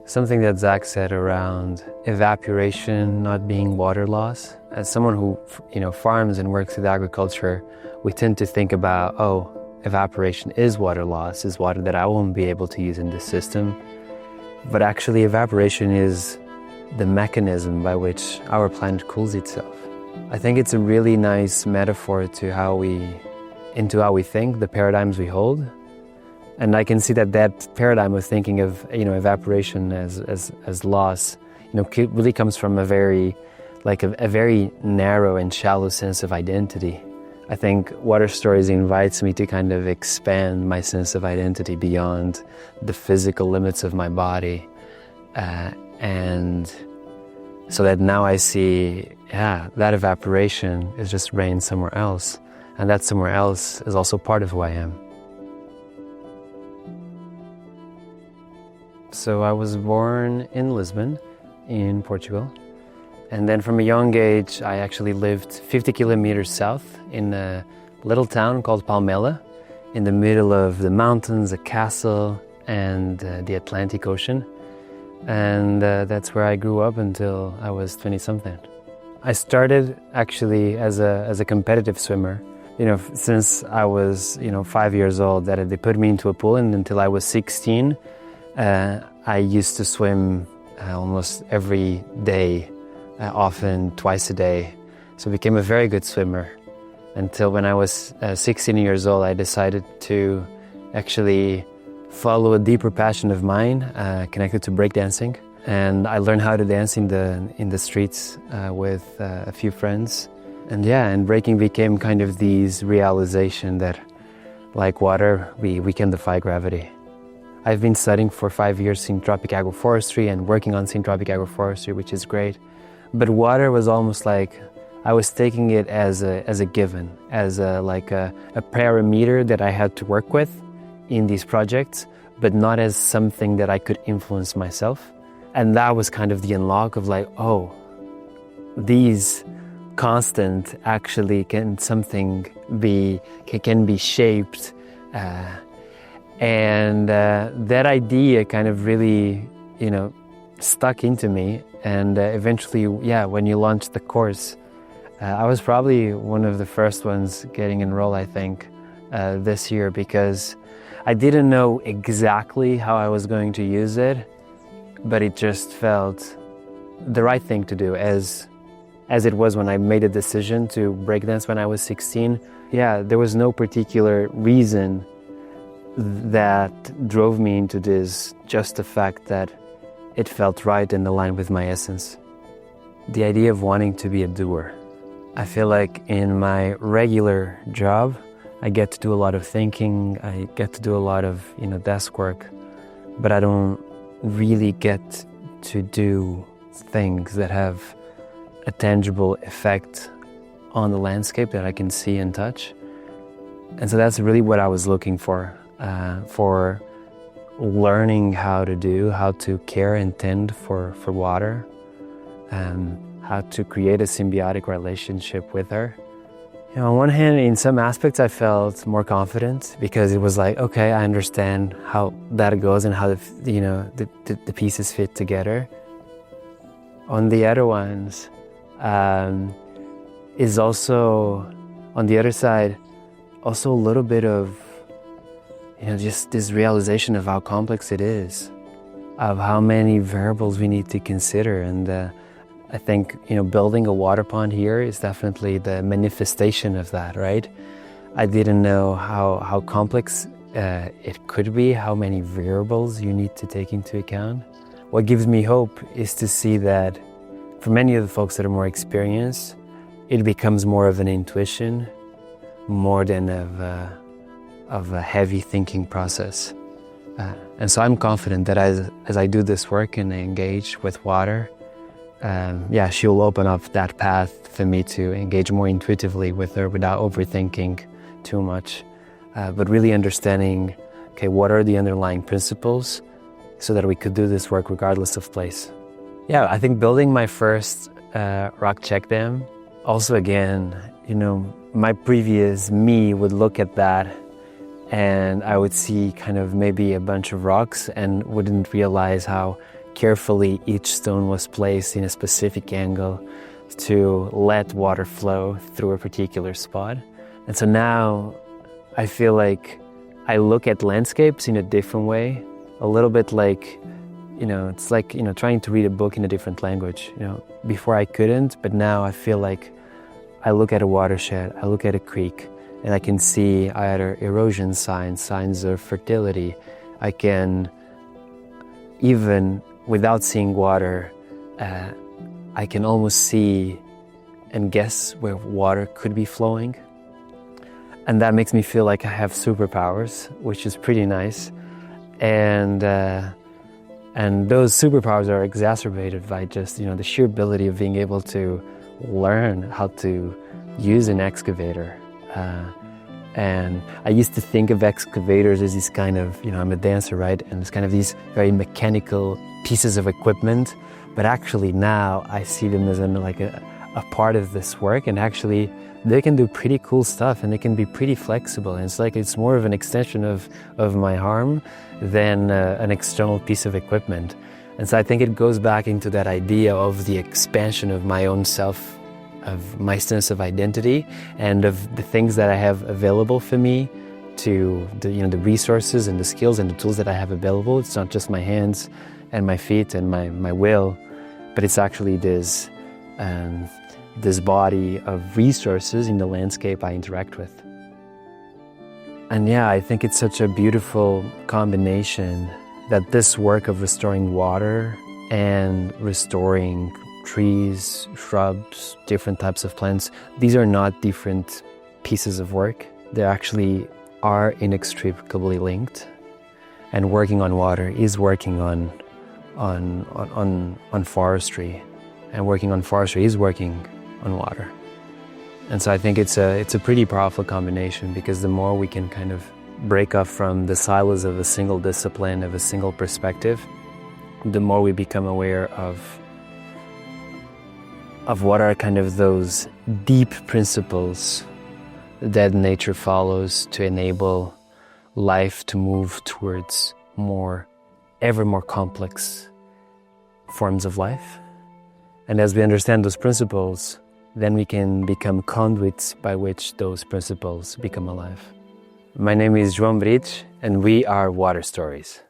Something that Zach said around evaporation not being water loss. As someone who, farms and works with agriculture, we tend to think about, evaporation is water loss, is water that I won't be able to use in this system. But actually, evaporation is the mechanism by which our planet cools itself. I think it's a really nice metaphor to how we think, the paradigms we hold. And I can see that paradigm of thinking of evaporation as loss, really comes from a very narrow and shallow sense of identity. I think Water Stories invites me to kind of expand my sense of identity beyond the physical limits of my body, and so that now I see, that evaporation is just rain somewhere else, and that somewhere else is also part of who I am. So I was born in Lisbon, in Portugal. And then from a young age, I actually lived 50 kilometers south in a little town called Palmela, in the middle of the mountains, a castle, and the Atlantic Ocean. And that's where I grew up until I was 20-something. I started actually as a competitive swimmer. Since I was 5 years old, that they put me into a pool, and until I was 16, I used to swim almost every day, often twice a day. So I became a very good swimmer until when I was 16 years old, I decided to actually follow a deeper passion of mine connected to breakdancing. And I learned how to dance in the streets with a few friends. And breaking became kind of these realization that, like water, we can defy gravity. I've been studying for 5 years syntropic agroforestry and working on syntropic agroforestry, which is great. But water was almost like I was taking it as a given, as a parameter that I had to work with in these projects, but not as something that I could influence myself. And that was kind of the unlock of these constant actually can be shaped. And that idea kind of really, stuck into me. And eventually, when you launched the course, I was probably one of the first ones getting enrolled, I think, this year, because I didn't know exactly how I was going to use it, but it just felt the right thing to do, as it was when I made a decision to breakdance when I was 16. There was no particular reason that drove me into this, just the fact that it felt right and aligned with my essence. The idea of wanting to be a doer. I feel like in my regular job, I get to do a lot of thinking, I get to do a lot of desk work, but I don't really get to do things that have a tangible effect on the landscape that I can see and touch. And so that's really what I was looking for learning how to care and tend for water, how to create a symbiotic relationship with her. On one hand, in some aspects, I felt more confident because it was like, okay, I understand how that goes and how the pieces fit together. On the other ones, is also, on the other side, also a little bit of just this realization of how complex it is, of how many variables we need to consider. And I think, building a water pond here is definitely the manifestation of that, right? I didn't know how complex it could be, how many variables you need to take into account. What gives me hope is to see that for many of the folks that are more experienced, it becomes more of an intuition, more than of a heavy thinking process. And so I'm confident that as I do this work and I engage with water, she'll open up that path for me to engage more intuitively with her without overthinking too much, but really understanding, okay, what are the underlying principles so that we could do this work regardless of place. I think building my first rock check dam, also again, my previous me would look at that and I would see kind of maybe a bunch of rocks and wouldn't realize how carefully each stone was placed in a specific angle to let water flow through a particular spot. And so now I feel like I look at landscapes in a different way, a little bit like, it's like, trying to read a book in a different language. Before I couldn't, but now I feel like I look at a watershed, I look at a creek, and I can see either erosion signs of fertility. I can, even without seeing water, I can almost see and guess where water could be flowing. And that makes me feel like I have superpowers, which is pretty nice. And those superpowers are exacerbated by just, the sheer ability of being able to learn how to use an excavator. And I used to think of excavators as these kind of, I'm a dancer, right? And it's kind of these very mechanical pieces of equipment. But actually now I see them as a part of this work, and actually they can do pretty cool stuff, and they can be pretty flexible. And it's more of an extension of my arm than an external piece of equipment. And so I think it goes back into that idea of the expansion of my own self, of my sense of identity, and of the things that I have available for me, to the resources and the skills and the tools that I have available. It's not just my hands and my feet and my will, but it's actually this body of resources in the landscape I interact with. And yeah, I think it's such a beautiful combination that this work of restoring water and restoring trees, shrubs, different types of plants, these are not different pieces of work. They actually are inextricably linked. And working on water is working on forestry, and working on forestry is working on water. And so I think it's a pretty powerful combination, because the more we can kind of break off from the silos of a single discipline, of a single perspective, the more we become aware of what are kind of those deep principles that nature follows to enable life to move towards ever more complex forms of life. And as we understand those principles, then we can become conduits by which those principles become alive. My name is Brites, and we are Water Stories.